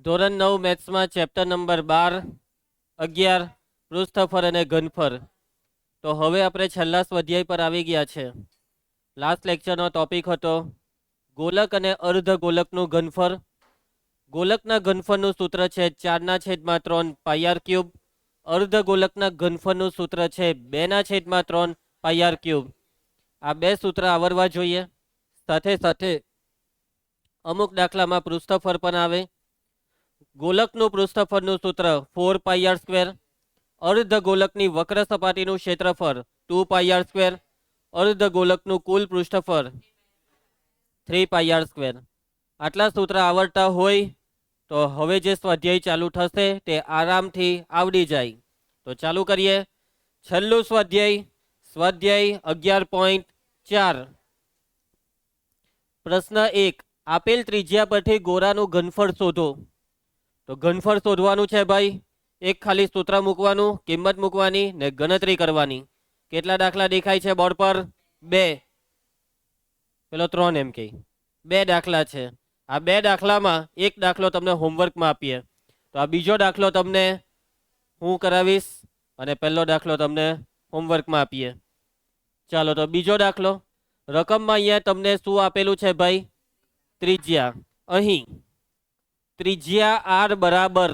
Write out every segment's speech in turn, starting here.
ધોરણ 9 મેથ્સમાં chapter number 12, 11 પૃષ્ઠફળ અને ઘનફળ. તો હવે આપણે છેલ્લા સ્વાધ્યાય પર આવી ગયા છે. લાસ્ટ લેક્ચરનો ટોપિક હતો ગોલક અને અર્ધ ગોલકનું ઘનફળ. ગોલકના ઘનફળનું સૂત્ર છે 4/3 પાઈ આર ક્યુબ. અર્ધ ગોલકના ઘનફળનું સૂત્ર છે 2/3 પાઈ આર ક્યુબ. આ બે સૂત્ર આવડવા જોઈએ. સાથે સાથે અમુક દાખલામાં પૃષ્ઠફળ પણ આવે. ગોલકનું પૃષ્ઠફળનું સૂત્ર 4 પાઈ આર સ્ક્વેર. અર્ધ ગોલકની વક્ર સપાટીનું ક્ષેત્રફળ 2 પાઈ આર સ્ક્વેર. અર્ધ ગોલકનું કુલ પૃષ્ઠફળ 3 પાઈ આર સ્ક્વેર. આટલા સૂત્ર આવડતા હોય તો હવે જે સ્વાધ્યાય ચાલુ થશે તે આરામથી આવડી જાય. તો ચાલુ કરીએ. છેલ્લું સ્વાધ્યાય, સ્વાધ્યાય 11.4. પ્રશ્ન 1. આપેલ ત્રિજ્યા પરથી ગોળાનું ઘનફળ શોધો. તો ઘનફળ શોધવાનું છે ભાઈ. એક ખાલી સૂત્ર મૂકવાનું, કિંમત મૂકવાની ને ગણતરી કરવાની. કેટલા દાખલા દેખાય છે બોર્ડ પર? 2. પેલો 3 એમ કે 2 દાખલા છે. આ 2 દાખલામાં એક દાખલો તમને હોમવર્કમાં આપીએ. તો આ બીજો દાખલો તમને હું કરાવીશ અને પહેલો દાખલો તમને હોમવર્કમાં આપીએ. ચાલો તો બીજો દાખલો. રકમમાં અહીંયા તમને શું આપેલું છે ભાઈ? ત્રિજ્યા. અહીં ત્રિજ્યા આર બરાબર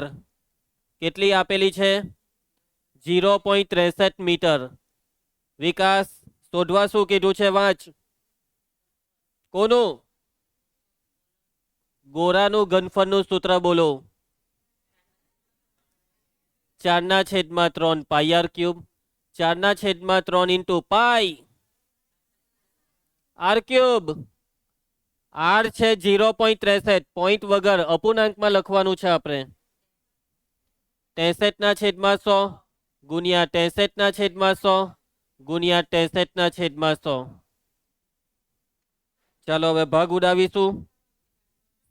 કેટલી આપેલી છે? 0.63 મીટર. વિકાસ શોધવા શું કીધું છે? વાંચ. કોનું? ગોળાનું ઘનફળનું સૂત્ર બોલો. 4/3 pi r cube. 4/3 into pi r cube. R છે 0.63. પોઈન્ટ વગર અપૂર્ણાંકમાં લખવાનું છે આપણે. 63/100 ગુણ્યા 63/100 ગુણ્યા 63/100. ચાલો હવે ભાગ ઉડાવીશું.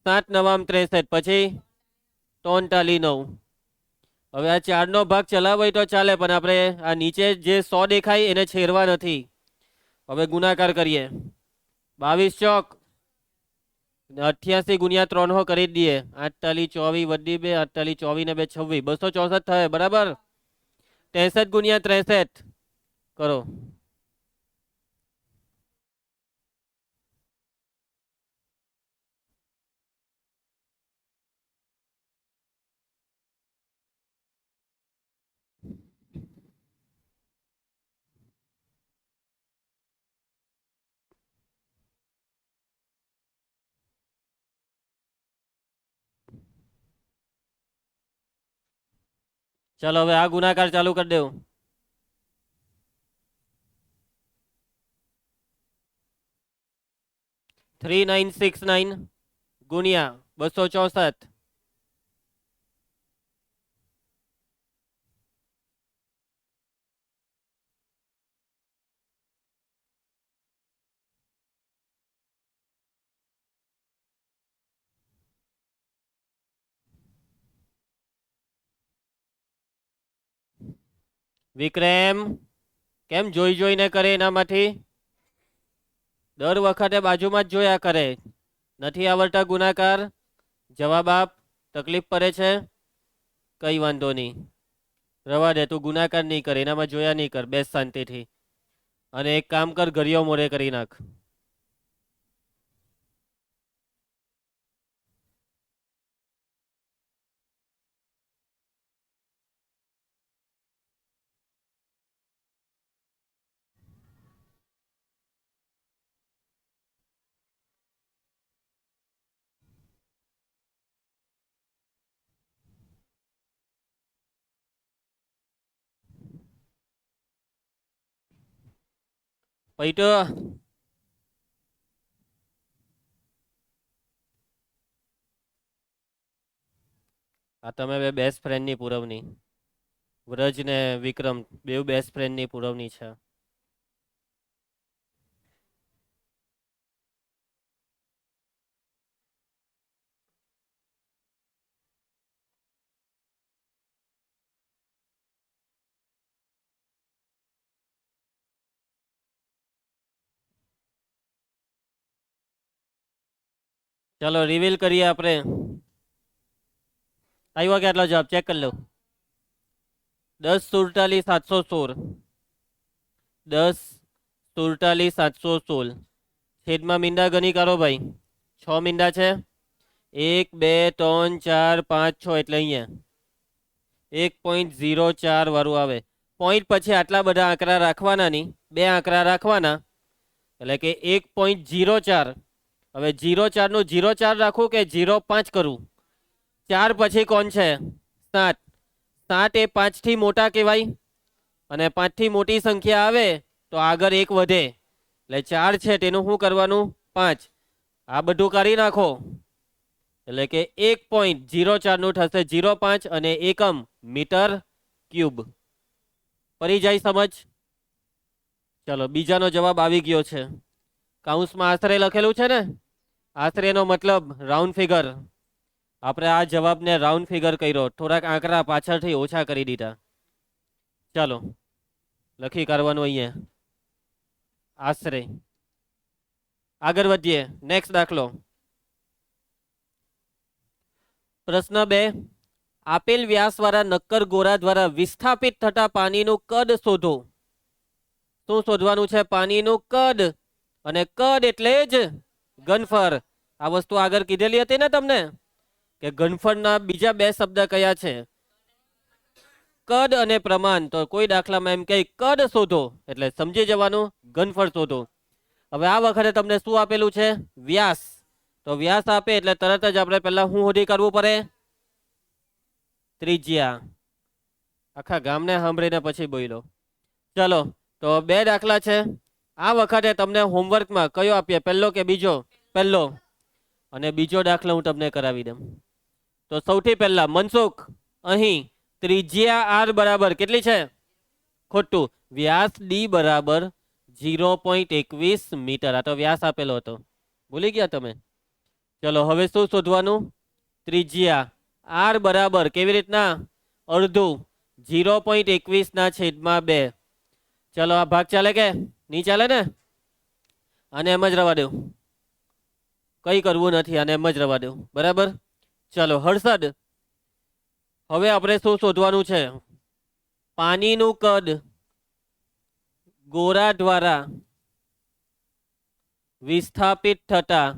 7×9 = 63, પછી 3×9. હવે આ 4નો ભાગ ચલાવો તો ચાલે, પણ આપણે આ નીચે જે 100 દેખાય એને છેરવા નથી. હવે ગુણાકાર કરીએ. 22 ચોક 88 ગુણ્યા 3 કરી દઈએ. 48 24 2 48 24 ને 2 26 264 થાય બરાબર. 63 ગુણ્યા 63 કરો. ચાલો હવે આ ગુણાકાર ચાલુ કરી દેવું. 3969 ગુણ્યા 264. વિક્રમ કેમ જોઈ જોઈને કરે? એનામાંથી દર વખતે બાજુમાં જ જોયા કરે. નથી આવડતા ગુણાકાર? જવાબ આપ. તકલીફ પડે છે? કઈ વાંધો નહીં, રવા દે. તું ગુણાકાર નહીં કરે, એનામાં જોયા નહીં કર. બેસ શાંતિથી. અને એક કામ કર, ઘરિયો મોરે કરી નાખ. પૈટો આ તમે બે બેસ્ટ ફ્રેન્ડની પુરવણી. વ્રજ ને વિક્રમ બે બેસ્ટ ફ્રેન્ડની પુરવણી છે. ચાલો રિવીલ કરીએ આપણે. આવ્યો કે આટલો જવાબ ચેક કરી લો. 10 47 716. 10 47 716 છેદમાં મીંડા ગણી કરો ભાઈ. 6 મીંડા છે. 1 2 3 4 5 6 એટલે અહીંયા 1.04 વાળું આવે. પોઈન્ટ પછી આટલા બધા આંકડા રાખવાના નહીં, બે આંકડા રાખવાના એટલે કે 1.04. હવે 04 નું 04 રાખું કે 05 કરું? 4 પછી કોણ છે? 7. 7 એ 5 થી મોટા કહેવાય અને 5 થી મોટી સંખ્યા આવે તો આગળ 1 વધે એટલે 4 છે તેનું શું કરવાનું? 5. આ બધું કરી નાખો એટલે કે 1.04 નું થશે 0.5 અને એકમ મીટર ક્યુબ. પડી જાય સમજ? ચલો બીજાનો જવાબ આવી ગયો છે. કૌંસમાં આશરે લખેલું છે ને, આશરેનો મતલબ રાઉન્ડ ફિગર. આપણે આ જવાબને રાઉન્ડ ફિગર કર્યો, થોડાક આંકડા પાછળથી ઓછા કરી દીધા. ચાલો લખી કાઢવાનું અહીંયા આશરે. આગળ વધીએ. નેક્સ્ટ દાખલો. પ્રશ્ન 2. આપેલ વ્યાસવાળા નક્કર ગોળા દ્વારા વિસ્થાપિત થતા પાણીનું કદ શોધો. શું શોધવાનું છે? પાણીનું કદ. અને કદ એટલે જ ઘનફળ. આ વસ્તુ આગળ કીધેલી હતી ને તમને કે ઘનફળના બીજા બે શબ્દ કયા છે? કદ અને પ્રમાણ. તો કોઈ દાખલામાં એમ કહે કદ શોધો એટલે સમજી જવાનું ઘનફળ શોધો. હવે આ વખતે તમને શું આપેલું છે? વ્યાસ. તો વ્યાસ આપે એટલે તરત જ આપણે પહેલા શું શોધી કરવું પડે? ત્રિજ્યા. આખા ગામને સાંભળીને પછી બોલો. ચલો તો બે દાખલા છે. આ વખતે તમને હોમવર્કમાં કયો આપીએ? પહેલો કે બીજો? પહેલો. અને બીજો દાખલો હું તમને કરાવી દઉં. તો સૌથી પહેલા મનસુખ, અહીં ત્રિજ્યા આર બરાબર કેટલી છે? ખોટું. વ્યાસ ડી બરાબર 0.21 મીટર. આ તો વ્યાસ આપેલો હતો, ભૂલી ગયા તમે? ચલો હવે શું શોધવાનું? ત્રિજ્યા આર બરાબર કેવી રીતના? અડધું 0.21/2. ચલો આ ભાગ ચાલે કે નહીં ચાલે ને? આને એમ જ રવા દઉં, કઈ કરવું નથી, આને એમ જ રવા દઉં. બરાબર. ચલો હર્ષદ, હવે આપણે શું શોધવાનું છે? પાણીનું કદ ગોળા દ્વારા વિસ્થાપિત થતા,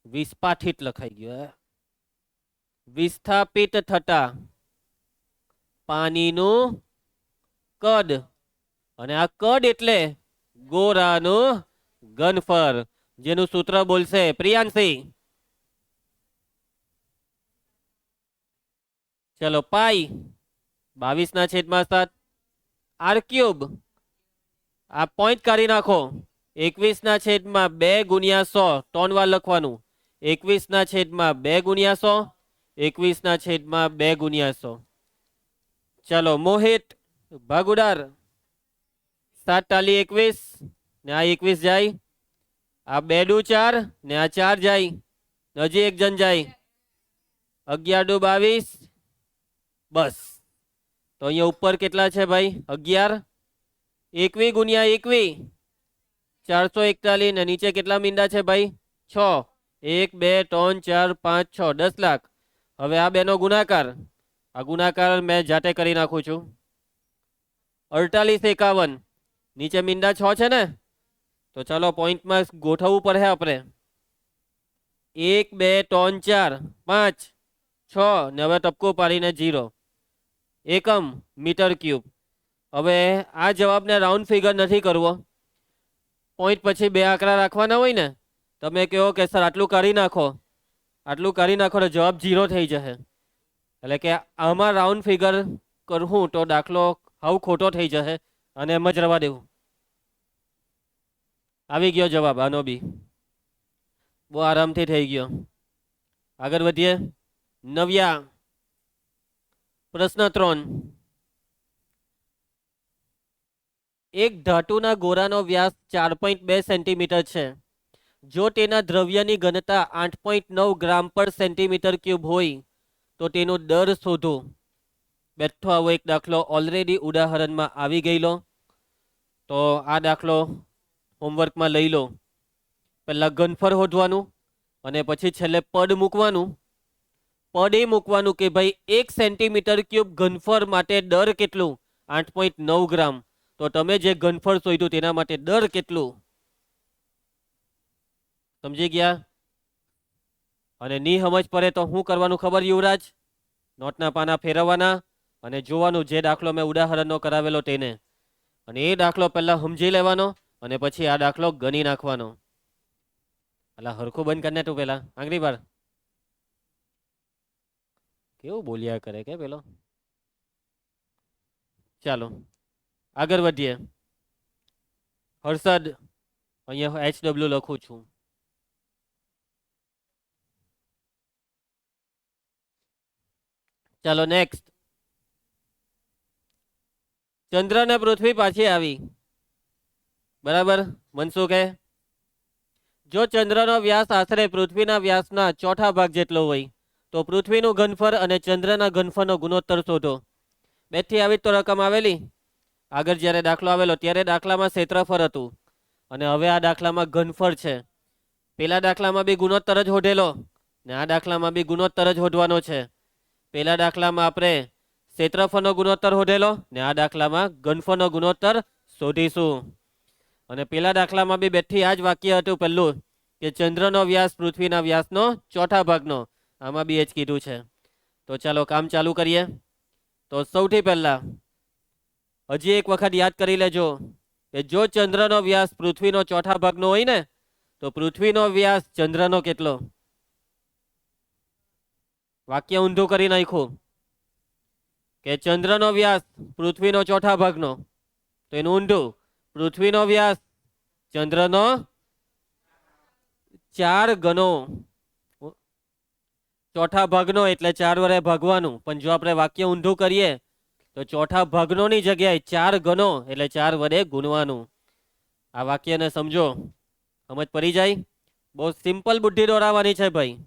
વિસ્ફાટિત લખાઈ ગયું, વિસ્થાપિત થતા પાણીનું કદ. અને આ કદ એટલે ગોળાનું ઘનફળ, જેનું સૂત્ર બોલશે પ્રિયાંશી. ચલો પાઈ 22/7 આર ક્યુબ. આ પોઈન્ટ કાઢી નાખો. 21/2 ગુણ્યા 100 ત્રણ વાર લખવાનું. 21/2 ગુણ્યા 100. 21/2 ગુણ્યા 100. ચલો મોહિત ભાગુડાર 7 ટાલી 21 ને આ 21 જાય. આ 2 દુ 4 ને આ 4 જાય. હજી એક જણ જાય. 11 દુ 22. બસ. તો અહીંયા ઉપર કેટલા છે ભાઈ? 11. 21 ગુણ્યા 21 441 ને નીચે કેટલા મીંડા છે ભાઈ? 6. 1 2 3 4 5 6 10 લાખ. હવે આ બેનો ગુણાકાર, આ ગુણાકાર મેં જાતે કરી નાખું છું. 48 51 નીચે મીંડા 6 છે ને, તો ચાલો પોઈન્ટમાં ગોઠવવું પડે આપણે. 1 2 3 4 5 6 ને હવે ટપકું પાડીને 0. એકમ મીટર ક્યુબ. હવે આ જવાબને રાઉન્ડ ફિગર નથી કરવો. પોઈન્ટ પછી બે આંકડા રાખવાના હોય ને, તમે કહો કે સર આટલું કરી નાખો, આટલું કરી નાખો તો જવાબ 0 થઈ જશે. એટલે કે આમાં રાઉન્ડ ફિગર કરવું તો દાખલો હાવ ખોટો થઈ જશે અને એમ જ રવા દેવું. આવી ગયો જવાબ આનો બી, બહુ આરામથી થઈ ગયો. આગળ વધીએ. નવ્યા. પ્રશ્ન 3. એક ધાતુના ગોળાનો વ્યાસ 4.2 સેન્ટીમીટર છે. જો તેના દ્રવ્યની ઘનતા 8.9 ગ્રામ પર સેન્ટીમીટર ક્યુબ હોય તો તેનો દર શોધો. બેઠો આવો એક દાખલો ઓલરેડી ઉદાહરણમાં આવી ગયેલો, તો આ દાખલો હોમવર્કમાં લઈ લો. પહેલાં ઘનફળ શોધવાનું અને પછી છેલ્લે પદ મૂકવાનું પડે મૂકવાનું કે ભાઈ 1 સેન્ટીમીટર ક્યુબ ઘનફળ માટે દર કેટલું? 8.9 ગ્રામ. તો તમે જે ઘનફળ શોધ્યું તેના માટે દર કેટલું? સમજી ગયા? અને ની સમજ પડે તો શું કરવાનું ખબર યુવરાજ? નોટના પાના ફેરવવાના અને જોવાનું જે દાખલો મેં ઉદાહરણનો કરાવેલો તેને, અને એ દાખલો પહેલા સમજી લેવાનો અને પછી આ દાખલો ગણી નાખવાનો. એટલે હરખું બંધ કરીને તું પેલા આંગળી બાર કેવું બોલ્યા કરે કે પેલો. ચાલો આગળ વધીએ. હર્ષદ, અહીંયા HW લખું છું. ચાલો નેક્સ્ટ. ચંદ્ર ને પૃથ્વી પાછી આવી, બરાબર મનસુખે? જો ચંદ્રનો વ્યાસ આશરે પૃથ્વીના વ્યાસના ચોથા ભાગ જેટલો હોય તો પૃથ્વીનું ઘનફળ અને ચંદ્રના ઘનફળનો ગુણોત્તર શોધો. બેથી આવી તો રકમ આવેલી. આગળ જ્યારે દાખલો આવેલો ત્યારે દાખલામાં ક્ષેત્રફળ હતું અને હવે આ દાખલામાં ઘનફળ છે. પેલા દાખલામાં બી ગુણોત્તર જ શોધેલો ને આ દાખલામાં બી ગુણોત્તર જ શોધવાનો છે. પેલા દાખલામાં આપણે ક્ષેત્રફળનો ગુણોત્તર શોધેલો ને આ દાખલામાં ઘનફળનો ગુણોત્તર શોધીશું. અને પેલા દાખલામાં બી બેઠી આ જ વાક્ય હતું પહેલું કે ચંદ્રનો વ્યાસ પૃથ્વીના વ્યાસનો ચોથા ભાગનો. આમાં બી એ જ કીધું છે. તો ચાલો કામ ચાલુ કરીએ. તો સૌથી પહેલા હજી એક વખત યાદ કરી લેજો કે જો ચંદ્રનો વ્યાસ પૃથ્વીનો ચોથા ભાગનો હોય ને તો પૃથ્વીનો વ્યાસ ચંદ્રનો કેટલો? વાક્ય ઊંધું કરી નાખ્યું કે ચંદ્રનો વ્યાસ પૃથ્વીનો ચોથા ભાગનો, તો એનું ઊંધું. પૃથ્વીનો વ્યાસ ચંદ્રનો 4 ગણો. ચોથા ભાગનો એટલે 4 વડે ભાગવાનું, પણ જો આપણે વાક્ય ઊંધું કરીએ તો ચોથા ભાગનોની જગ્યાએ 4 ગણો એટલે 4 વડે ગુણવાનું. આ વાક્યને સમજો, સમજ પડી જાય. બહુ સિમ્પલ બુદ્ધિ દોરાવવાની છે ભાઈ.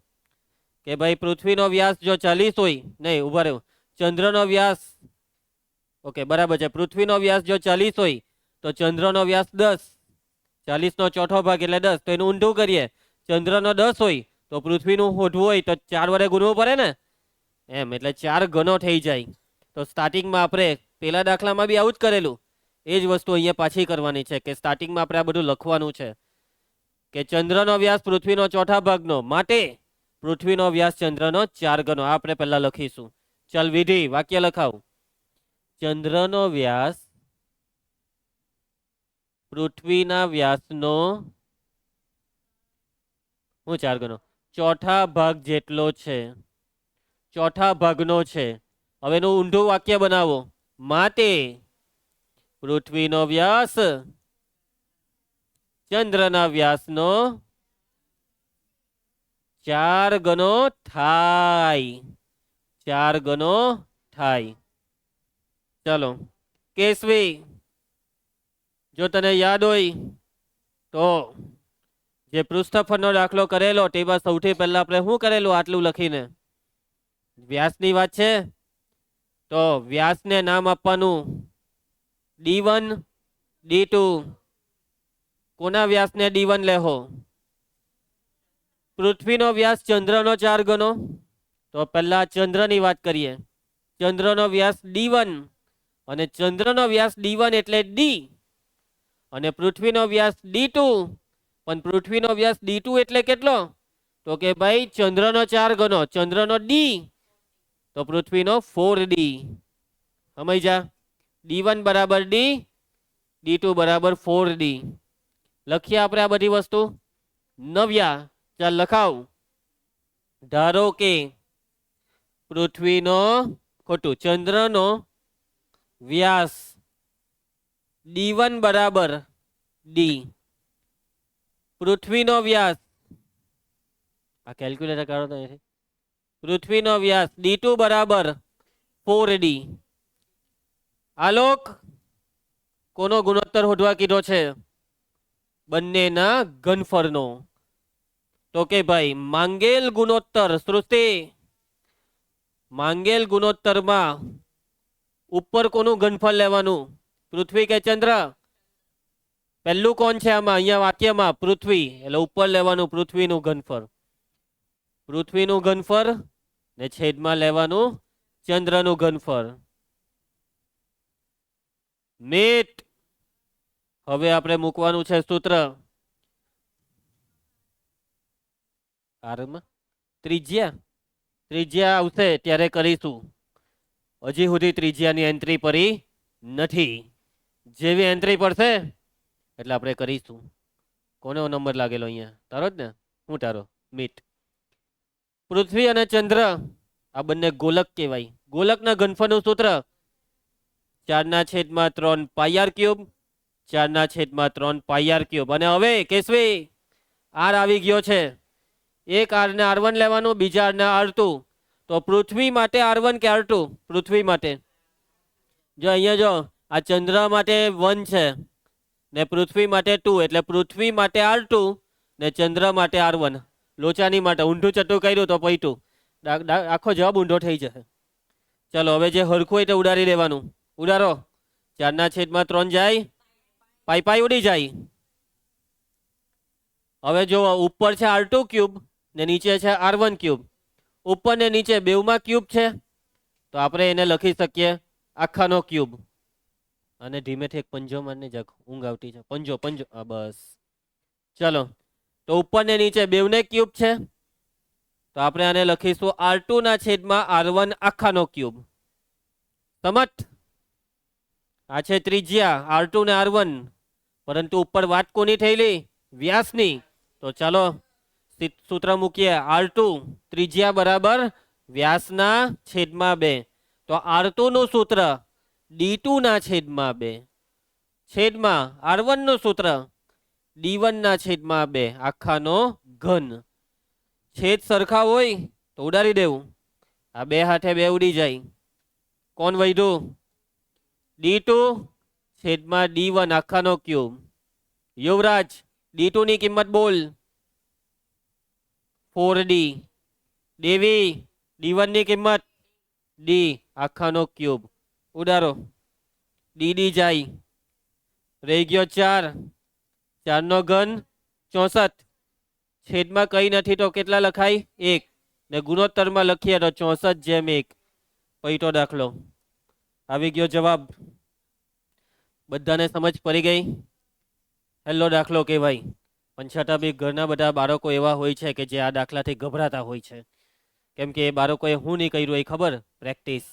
કે ભાઈ પૃથ્વીનો વ્યાસ જો 40 હોય, નહીં ઉભા રહ્યો, ચંદ્રનો વ્યાસ ઓકે બરાબર છે, પૃથ્વીનો વ્યાસ જો 40 હોય તો ચંદ્રનો વ્યાસ 10, 40નો ચોથો ભાગ એટલે 10. તો એનું ઊંધું કરીએ, ચંદ્રનો 10 હોય તો પૃથ્વીનું શોધવું હોય તો 4 વડે ગુણવું પડે ને એમ, એટલે 4 ગણો થઈ જાય. તો સ્ટાર્ટિંગમાં આપણે પેલા દાખલામાં બી આવું જ કરેલું, એ જ વસ્તુ અહીંયા પાછી કરવાની છે કે સ્ટાર્ટિંગમાં આપણે આ બધું લખવાનું છે કે ચંદ્રનો વ્યાસ પૃથ્વીનો ચોથા ભાગનો માટે પૃથ્વીનો વ્યાસ ચંદ્રનો 4 ગણો. આ આપણે પહેલા લખીશું. ચાલ વિધિ વાક્ય લખાવ. ચંદ્રનો વ્યાસ પૃથ્વીના વ્યાસનો હું 4 ગણો ચોથા ભાગ જેટલો છે, ચોથા ભાગનો છે. હવે એનું ઊંધું વાક્ય બનાવો. માટે પૃથ્વીનો વ્યાસ ચંદ્રના વ્યાસનો 4 ગણો થાય, 4 ગણો થાય. ચલો કેશવી, જો તને યાદ હોય તો જે પૃષ્ઠફળનો દાખલો કરેલો તેમાં સૌથી પહેલા આપણે શું કરેલું? આટલું લખીને વ્યાસની વાત છે તો વ્યાસને નામ આપવાનું D1 D2. કોના વ્યાસને D1 લેહો? પૃથ્વીનો વ્યાસ ચંદ્રનો 4 ગણો. તો પહેલા ચંદ્રની વાત કરીએ. ચંદ્રનો વ્યાસ D1 અને ચંદ્રનો વ્યાસ D1 એટલે D અને પૃથ્વીનો વ્યાસ D2. પણ પૃથ્વીનો વ્યાસ D2 એટલે કેટલો? તો કે ભાઈ ચંદ્રનો 4 ગણો, ચંદ્રનો D તો પૃથ્વીનો 4D. સમજ્યા? D1 બરાબર D, D2 બરાબર 4D. લખીએ આપણે આ બધી વસ્તુ. નવ્યા ચાલ લખાવ. ધારો કે પૃથ્વીનો ખોટું ચંદ્રનો વ્યાસ D1 બરાબર D, પૃથ્વીનો વ્યાસ આ કેલ્ક્યુલેટર કાઢો તો અહીંથી. પૃથ્વીનો વ્યાસ D2 બરાબર 4D. આલોક કોનો ગુણોત્તર શોધવા કીધો છે? બંનેના ઘનફળનો. તો કે ભાઈ માંગેલ ગુણોત્તર, સૃષ્ટિ માંગેલ ગુણોત્તરમાં ઉપર કોનું ઘનફળ લેવાનું? પૃથ્વી કે ચંદ્ર? પહેલું કોણ છે આમાં? અહીંયા વાક્યમાં પૃથ્વી, એટલે ઉપર લેવાનું પૃથ્વીનું ઘનફળ. પૃથ્વીનું ઘનફળ ને છેદમાં લેવાનું ચંદ્રનું ઘનફળ. મીટ. હવે આપણે મૂકવાનું છે સૂત્ર. આરમાં ત્રિજ્યા આવશે ત્યારે કરીશું. હજી સુધી ત્રિજ્યાની એન્ટ્રી પડી નથી. જેવી એન્ટ્રી પડશે એટલે આપણે કરીશું. કોનો નંબર લાગેલો અહીંયા? તારો જ ને? હું તારો? મીટ. પૃથ્વી અને ચંદ્ર આ બંને ગોલક કહેવાય. ગોલકના ઘનફળનું સૂત્ર 4/3 pi r cube, 4/3 pi r cube. અને હવે કેશવી આર આવી ગયો છે. એક આર ને R1 લેવાનું, બીજા આર ને R2. તો પૃથ્વી માટે R1 કે R2? પૃથ્વી માટે. જો અહીંયા જો આ ચંદ્ર માટે 1 છે ને પૃથ્વી માટે 2, એટલે પૃથ્વી માટે R2 ને ચંદ્ર માટે R1. લોચાની માટે ઊંધું ચટ્ટું કર્યું તો પૈટું આખો જવાબ ઊંધો થઈ જશે. ચલો હવે જે હરખું હોય તે ઉડાડી લેવાનું. ઉડારો. 4/3 જાય, પાઈ પાઈ ઉડી જાય. હવે જો ઉપર છે R2 ક્યુબ ને નીચે છે R1 ક્યુબ. ઉપર ને નીચે બેવમાં ક્યુબ છે તો આપણે એને લખી શકીએ આખાનો ક્યુબ. અને ધીમેથી એક પંજો મારને જગ ઊંઘ આવતી છે. પંજો પંજો. હા બસ. ચલો તો ઉપર ને નીચે બેવને ક્યુબ છે તો આપણે આને લખીશું R2/R1 આખાનો ક્યુબ. સમજ? આ છે ત્રિજ્યા R2 ને R1, પરંતુ ઉપર વાત કોની થયેલી? વ્યાસની. તો ચાલો સૂત્ર મૂકીએ. R2 ત્રિજ્યા બરાબર વ્યાસના છેદમાં 2. તો R2 નું સૂત્ર D2/2 છેદમાં R1 નું સૂત્ર D1/2 આખાનો ઘન. છેદ સરખા હોય તો ઉડાડી દેવું. આ 2 હાથે 2 ઉડી જાય. કોણ વધ્યું? D2/D1 આખાનો cube. યુવરાજ D2 ની કિંમત બોલ. 4D. દેવી D1 ની કિંમત D આખાનો ક્યુબ. ઉડારો. DD જાય. રહી ગયો 4. 4 નો ઘન 64. છેદમાં કઈ નથી તો કેટલા લખાય? 1. ને ગુણોત્તરમાં લખીએ તો 64/1. પૈટો દાખલો. આવી ગયો જવાબ. બધાને સમજ પડી ગઈ? હેલો દાખલો કહેવાય. પણ છતાં બી ઘરના બધા બાળકો એવા હોય છે કે જે આ દાખલાથી ગભરાતા હોય છે. કેમ કે એ બાળકોએ હું નહીં કર્યું એ ખબર? પ્રેક્ટિસ.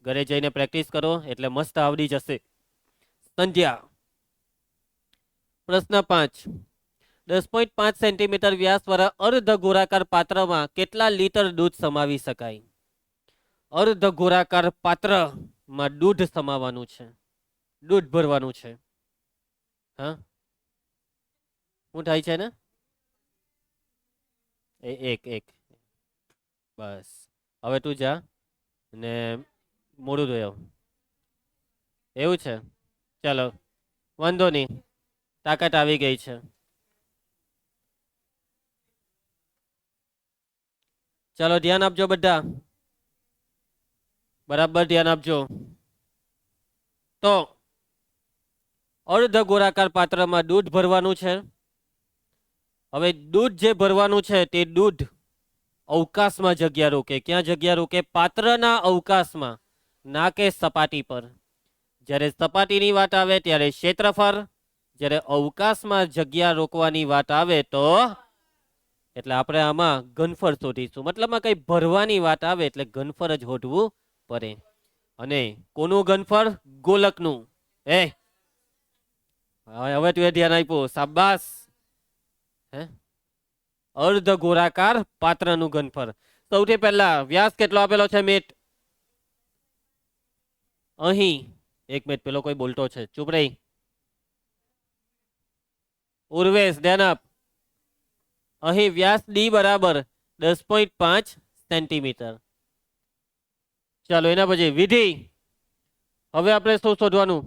ઘરે જઈને પ્રેક્ટિસ કરો એટલે મસ્ત આવડી જશે. સંધ્યા. પ્રશ્ન 5. 10.5 સેન્ટીમીટર વ્યાસવાળા અર્ધ ગોળાકાર પાત્રમાં કેટલા લીટર દૂધ સમાવી શકાય? અર્ધ ગોળાકાર પાત્રમાં દૂધ સમાવવાનું છે. દૂધ ભરવાનું છે. હા, શું થાય છે ને? એક બસ. હવે તું જા ને મોડું ધોયો. એવું છે? ચાલો વાંધો નહીં, તાકાત આવી ગઈ છે. ચાલો ધ્યાન આપજો બધા, બરાબર ધ્યાન આપજો. તો અર્ધ ગોળાકાર પાત્રમાં દૂધ ભરવાનું છે. હવે દૂધ જે ભરવાનું છે તે દૂધ અવકાશમાં જગ્યા રોકે. ક્યાં જગ્યા રોકે? પાત્રના અવકાશમાં, ના કે સપાટી પર. જ્યારે સપાટીની વાત આવે ત્યારે ક્ષેત્રફળ, જ્યારે અવકાશમાં જગ્યા રોકવાની વાત આવે તો એટલે આપણે આમાં ઘનફળ શોધીશું. મતલબમાં કઈ ભરવાની વાત આવે એટલે ઘનફળ જ શોધવું પડે. અને કોનું ઘનફળ? ગોલકનું. હવે તું ધ્યાન આપ્યું, શાબાશ. અર્ધ ગોળાકાર પાત્રનું ઘનફળ. સૌથી પહેલા વ્યાસ કેટલો આપેલો છે? મીટ. અહીં 1 મિનિટ, પેલો કોઈ બોલતો છે, ચૂપ રહી. ઉર્વેશ ધ્યાન આપ. અહીં વ્યાસ D બરાબર 10.5 સેન્ટીમીટર. ચાલો એના પછી વિધિ. હવે આપણે શું શોધવાનું?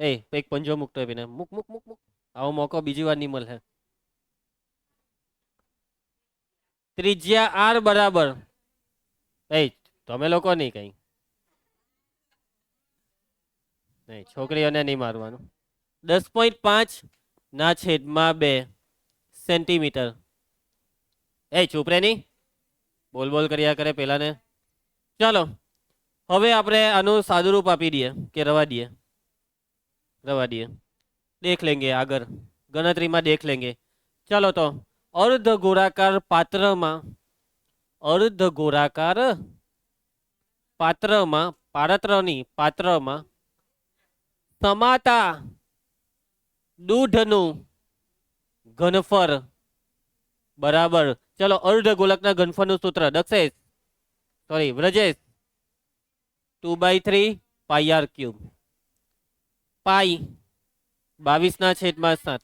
એક પંજો મૂકતો હોય મૂક મૂક મૂક મૂક. આવો મોકો બીજી વાર નહીં મળે. ત્રિજ્યા R બરાબર તમે લોકો નહીં કઈ નહીં, છોકરીઓને નહીં મારવાનું. 10.5/2 સેન્ટીમીટર. એ ચૂપ રે ની, બોલ બોલ કર્યા કરે પેલાને. ચાલો હવે આપણે આનું સાદુરૂપ આપી દઈએ કે રવા દઈએ, રવા દઈએ, દેખ લેંગે આગળ ગણતરીમાં દેખ લેંગે. ચાલો તો અર્ધ ગોળાકાર પાત્રમાં, અર્ધ ગોળાકાર પાત્રમાં, પાત્રની પાત્રમાં સમાતા દૂધનું ઘનફળ બરાબર. ચલો અર્ધ ગોલકના ઘનફળનું સૂત્ર દક્ષેશ, સોરી વ્રજેશ, 2/3 પાઈ આર ક્યુબ. પાઈ 22/7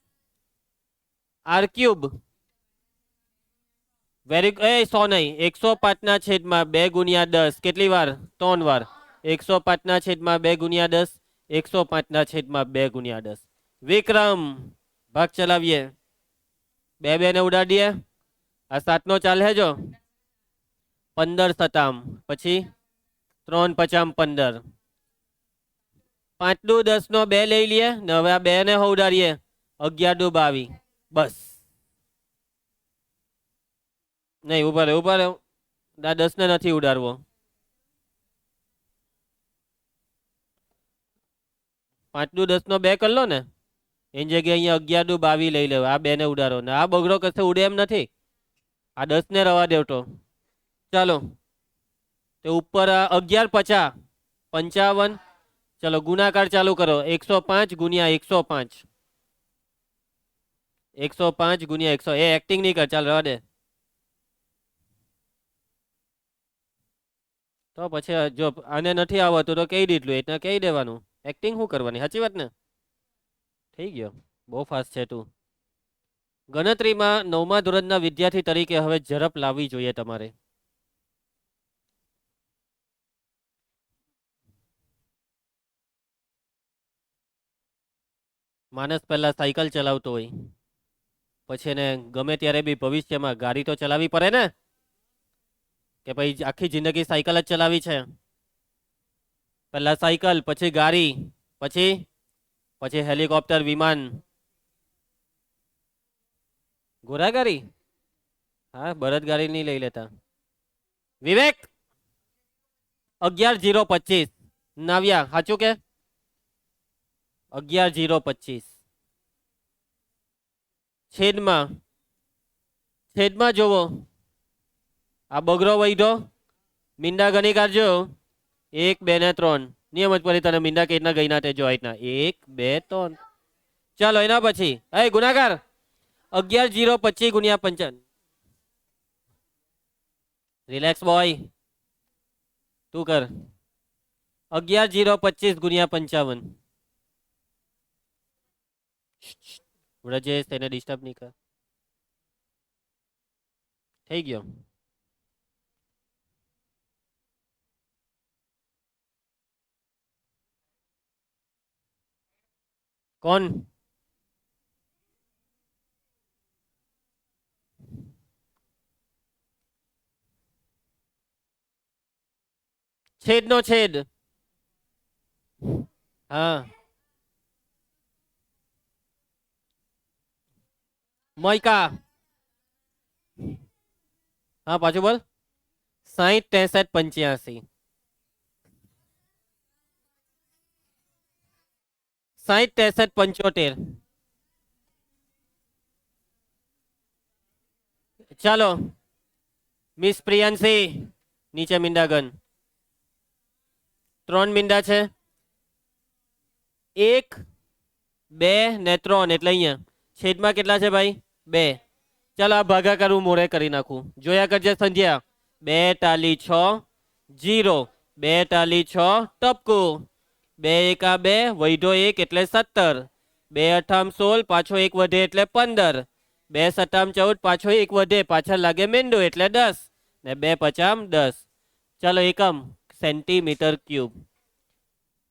આર ક્યુબ વેરી એ 100 નહીં, 105/2 ગુણ્યા 10 કેટલી વાર? 3 વાર. 105/2 ગુણ્યા 10, 105/2 ગુણ્યા 10. વિક્રમ ભાગ ચલાવીએ, 2 ને ઉડાડીએ. આ 7 નો ચાલે જો 15 સતામ, પછી 3 પચામ 15, 5 દુ 10 નો 2 લઈ લઈએ ને હવે આ 2 ને ઉડાડીએ, 11 દુ 22. બસ નહીં ઉભા રહે, ઉભા રહે, 10 ને નથી ઉડાડવો. 5 દુ 10 નો 2 કરી લો ને, એની જગ્યાએ અહીંયા 11 દુ 22 લઈ લેવા. આ 2 ને ઉડાડો ને આ બગડો કશે ઉડે એમ નથી, આ 10 ને રવા દેવતો. ચાલો તો ઉપર 11 50 55. ચલો ગુણાકાર ચાલુ કરો, 105 ગુણ્યા 105, 105 ગુણ્યા 100. એ એક્ટિંગ નહીં કર, ચાલ રવા દે. તો પછી જો આને નથી આવતું તો કહી દીધું, એટલે કહી દેવાનું, એક્ટિંગ શું કરવાની, સાચી વાત ને? થઈ ગયો, બહુ ફાસ્ટ છે તું. ગણતરીમાં 9મા ધોરણના વિદ્યાર્થી તરીકે હવે ઝડપ લાવવી જોઈએ તમારે. માણસ પહેલા સાયકલ ચલાવતો હોય, પછી એને ગમે ત્યારે બી ભવિષ્યમાં ગાડી તો ચલાવવી પડે ને, કે ભાઈ આખી જિંદગી સાયકલ જ ચલાવી છે. પહેલા સાયકલ, પછી ગાડી, પછી પછી હેલિકોપ્ટર, વિમાન, ઘોડાગાડી. હા બળદગાડી નહીં લઈ લેતા. વિવેક 11,025 નાવ્યા સાચું કે 11,025 છેદમાં, છેદમાં જોવો આ બગડો વૈધો, મીંડા ગણી કાઢજો 1 2 ને 3. નિયમ જ પડી તને મીંડા કેટલા ગઈ ના તે જો આઈટના 1 2 3. ચાલો એના પછી એ ગુણાકાર 11,025 ગુણ્યા 55. રિલેક્સ બોય, તું કર. 11,025 ગુણ્યા 55. વ્રજેશ તેને ડિસ્ટર્બ નહીં કર. થઈ ગયો. કોણ? છેદ નો છેદ. હા મોયકા. હા પાછું બોલ. 60 63 85. 60 63 75. ચાલો મિસ પ્રિયાંશી નીચે મીંડાગન 3 મીંડા છે, 1 2 ને 3 એટલે અહીંયા છેદમાં કેટલા છે ભાઈ 2. ચાલો આ ભાગાકાર હું મોડે કરી નાખું, જોયા કરજે સંધ્યા. 2 ટાલી 6 0, 2 ટાલી 6 ટપકું, 2 1 2 વૈધો 1 એટલે 17, 2 અઠામ 16 પાછો 1 વધે એટલે 15, 2 સતામ 14 પાછો 1 વધે પાછળ લાગે મેંડો એટલે 10 ને 2 પચામ 10. ચાલો એકમ સેન્ટીમીટર ક્યુબ.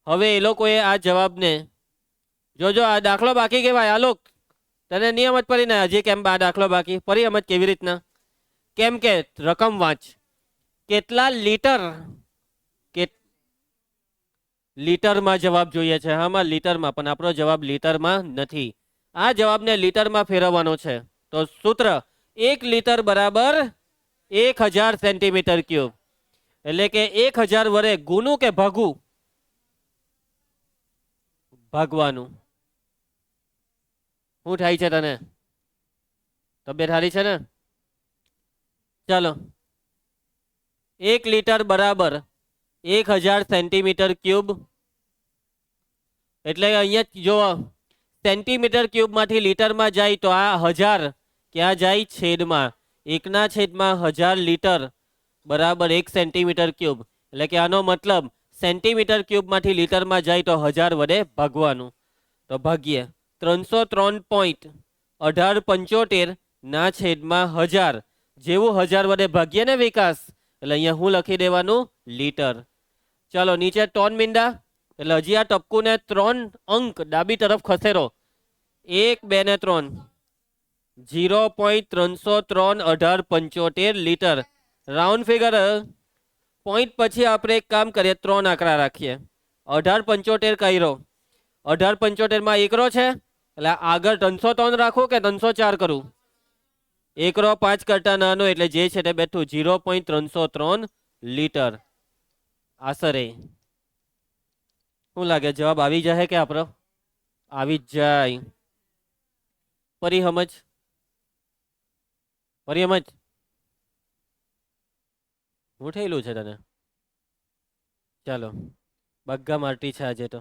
હવે એ લોકોએ આ જવાબને જોજો, આ દાખલો બાકી કહેવાય. આ લોક તને નિયમ જ પડી ને હજી કેમ આ દાખલો બાકી પરી એમ જ કેવી રીતના? કેમ કે રકમ વાંચ, કેટલા લીટર, કે લીટરમાં જવાબ જોઈએ છે. હામાં લીટરમાં, પણ આપણો જવાબ લીટરમાં નથી. આ જવાબને લીટરમાં ફેરવવાનો છે. તો સૂત્ર 1 લિટર બરાબર 1000 સેન્ટીમીટર ક્યુબ, એટલે કે 1000 વડે ગુનું કે ભાગવું? ભાગવાનું. શું થાય છે તને? તબિયત સારી છે ને? ચાલો, 1 લિટર બરાબર 1000 સેન્ટીમીટર ક્યુબ, એટલે અહીંયા જો સેન્ટીમીટર ક્યુબમાંથી લીટરમાં જાય તો આ 1000 ક્યાં જાય? છેદમાં 1/1000 લીટર બરાબર 1 સેન્ટીમીટર ક્યુબ, એટલે કે આનો મતલબ સેન્ટીમીટર ક્યુબમાંથી લીટરમાં જાય તો 1000 વડે ભાગવાનું. તો ભાગ્ય 303.1875 ના છેદમાં 1000. જેવું 1000 વડે ભાગ્ય ને વિકાસ, એટલે અહીંયા હું લખી દેવાનું? લીટર. ચાલો નીચે ટોન મીંડા, એટલે હજી આ ટપકું ને 3 અંક ડાબી તરફ ખસેરો. 1, 2 ને 3, 0.3031875 લીટર. Round figure. પોઈન્ટ પછી આપણે એક કામ કરીએ, 3 આંકડા રાખીએ. 1875 કર્યો, 1875 માં એકરો છે, એટલે આગળ 303 રાખો કે 304 કરું? એકરો 5 કરતા નાનો, એટલે જે છે તે બેઠું 0.303 લીટર આશરે. શું લાગે, જવાબ આવી જાય કે આપણો? આવી જ જાય. ફરી સમજ, ફરી સમજ. શું થયેલું છે તને? ચાલો, બગ્ગા મારતી છે આજે તો.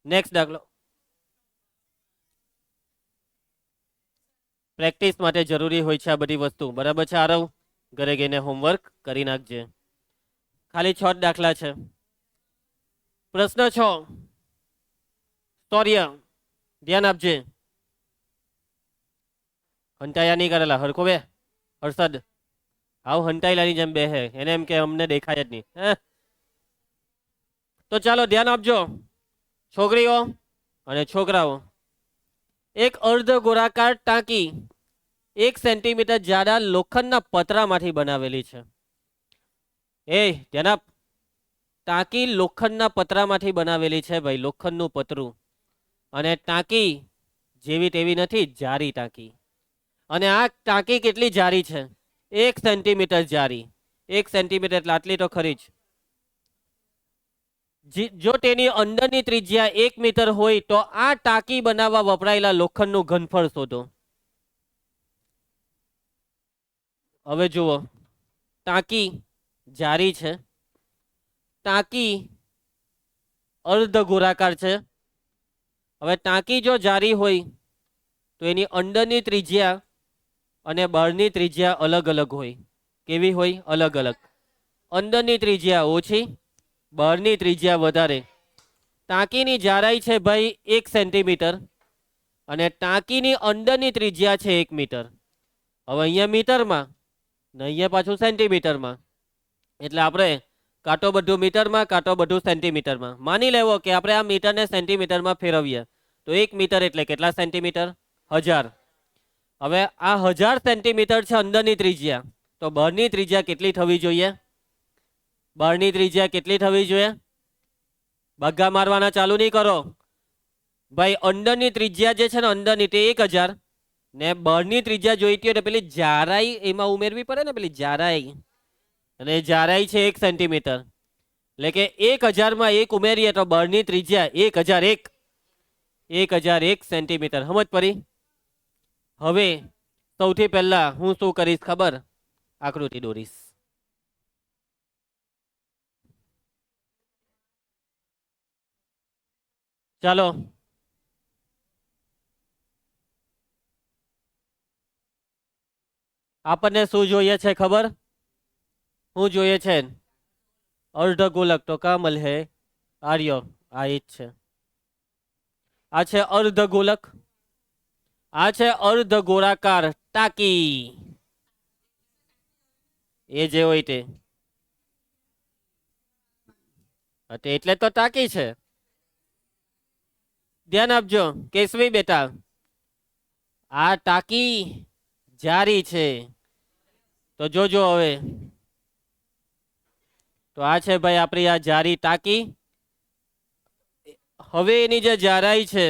નેક્સ્ટ દાખલો. પ્રેક્ટિસ માટે જરૂરી હોય છે આ બધી વસ્તુ, બરાબર છે? આરવ ઘરે ગઈને હોમવર્ક કરી નાખજે. ખાલી 6 દાખલા છે. પ્રશ્ન 6, સ્તોર્ય. ધ્યાન આપજે. હંટાયા નહીં કરેલા, હરખો બે. હર્ષદ આવ હંટાઈલાની જેમ બે હે, એને એમ કે અમને દેખાય જ નહીં. તો ચાલો ધ્યાન આપજો છોકરીઓ અને છોકરાઓ. એક અર્ધ ગોળાકાર ટાંકી 1 સેન્ટીમીટર જાડા લોખંડના પતરામાંથી બનાવેલી છે. ધ્યાન આપ. ટાંકી લોખંડના પતરામાંથી બનાવેલી છે ભાઈ, લોખંડનું પતરું. અને ટાંકી જેવી તેવી નથી, જારી ટાંકી. અને આ ટાંકી કેટલી જારી છે? 1 સેન્ટીમીટર જારી. 1 સેન્ટીમીટર એટલે આટલી તો ખરી જ. જો તેની અંદરની ત્રિજ્યા 1 મીટર હોય તો આ ટાંકી બનાવવા વપરાયેલા લોખંડનું ઘનફળ શોધો. હવે જુઓ, ટાંકી જારી છે, ટાંકી અર્ધ ગોળાકાર છે. હવે ટાંકી જો જારી હોય તો એની અંદરની ત્રિજ્યા અને બહારની ત્રિજ્યા અલગ અલગ હોય. કેવી હોય? અલગ અલગ. અંદરની ત્રિજ્યા ઓછી, બહારની ત્રિજ્યા વધારે. ટાંકીની જાડાઈ છે ભાઈ 1 સેન્ટીમીટર અને ટાંકીની અંદરની ત્રિજ્યા છે 1 મીટર. હવે અહીંયા મીટરમાં ને અહીંયા પાછું સેન્ટીમીટરમાં, એટલે આપણે કાં તો બધું મીટરમાં કાં તો બધું સેન્ટીમીટરમાં. માની લેવો કે આપણે આ મીટરને સેન્ટીમીટરમાં ફેરવીએ તો 1 મીટર એટલે કેટલા સેન્ટીમીટર? 1000. હવે આ 1000 સેન્ટીમીટર છે અંદરની ત્રિજ્યા, તો બહારની ત્રિજ્યા કેટલી થવી જોઈએ? બહારની ત્રિજ્યા કેટલી થવી જોઈએ? બગ્ગા મારવાના ચાલુ નહીં કરો ભાઈ. અંદરની ત્રિજ્યા જે છે ને અંદરની તે 1000 ને બહારની ત્રિજ્યા જોઈતી હોય તો પેલી જારાઈ એમાં ઉમેરવી પડે ને, પેલી જારાઈ. અને જારાઈ છે 1 સેન્ટીમીટર, એટલે કે 1000 માં 1 ઉમેરીએ તો બહારની ત્રિજ્યા 1001 સેન્ટીમીટર. સમજ પડી? હવે સૌથી પહેલા હું શું કરીશ ખબર? આકૃતિ દોરીશ. ચાલો, આપણને શું જોઈએ છે ખબર? શું જોઈએ છે? અર્ધગોલક. તો કામલ હે આર્ય, આ જ છે. આ છે અર્ધગોલક, આ છે અર્ધ ગોળાકાર ટાંકી. એ જે હોય તે એટલે તો ટાંકી છે. ધ્યાન આપજો કેશવી બેટા, આ ટાંકી જારી છે. તો જોજો હવે, તો આ છે ભાઈ આપણી આ જારી ટાંકી. હવે એની જે જારાઈ છે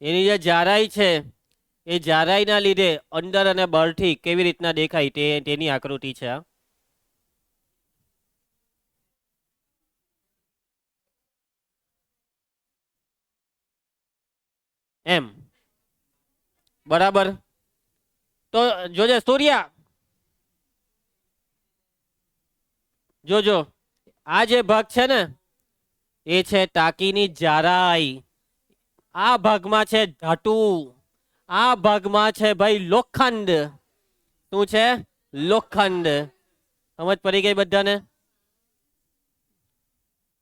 એની જે જાડાઈ છે એ જાડાઈના લીધે અંદર અને બહારથી કેવી રીતના દેખાય તેની આકૃતિ છે આ. એમ બરાબર. તો જોજે સૂર્યા, જોજો આ જે ભાગ છે ને એ છે ટાંકીની જાડાઈ. આ ભાગમાં છે ધાતુ, આ ભાગમાં છે ભાઈ લોખંડ. શું છે? લોખંડ. સમજ પડી ગઈ બધાને?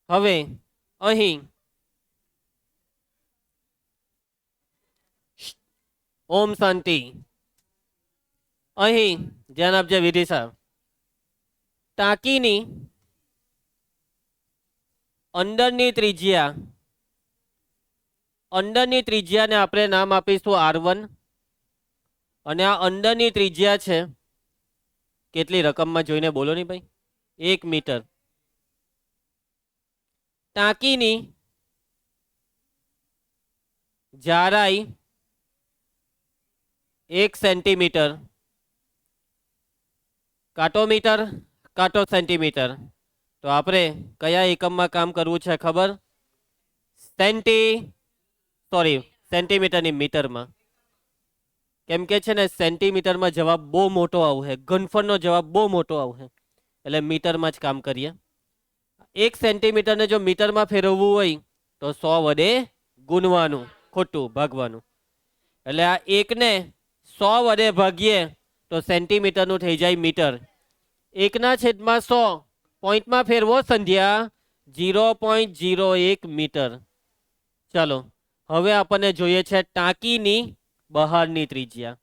હવે અહીં ઓમ શાંતિ. અહીં ધ્યાન આપજે વિધિ સાહેબ. ટાંકીની અંદરની ત્રિજ્યાને આપણે નામ આપીશું R1 અને આ અંદરની ત્રિજ્યા છે કેટલી રકમમાં જોઈને બોલો ની ભાઈ? 1 મીટર. ટાંકીની જાડાઈ 1 સેન્ટીમીટર. કાંટો મીટર કાંટો સેન્ટીમીટર. તો આપણે કયા એકમમાં કામ કરવું છે ખબર? સેન્ટીમીટરની મીટરમાં. કેમ કે છે ને સેન્ટીમીટરમાં જવાબ બહુ મોટો આવશે, ઘનફળનો જવાબ બહુ મોટો આવશે, એટલે મીટરમાં જ કામ કરીએ. 1 સેન્ટીમીટરને જો મીટરમાં ફેરવવું હોય તો 100 વડે ગુણવાનું, ખોટું ભાગવાનું. એટલે આ 1ને 100 વડે ભાગીએ તો સેન્ટીમીટરનું થઈ જાય મીટર. 1/100 પોઈન્ટમાં ફેરવો સંધ્યા 0.01 મીટર. ચાલો હવે આપણને જોઈએ છે ટાંકીની બહારની ત્રિજ્યા.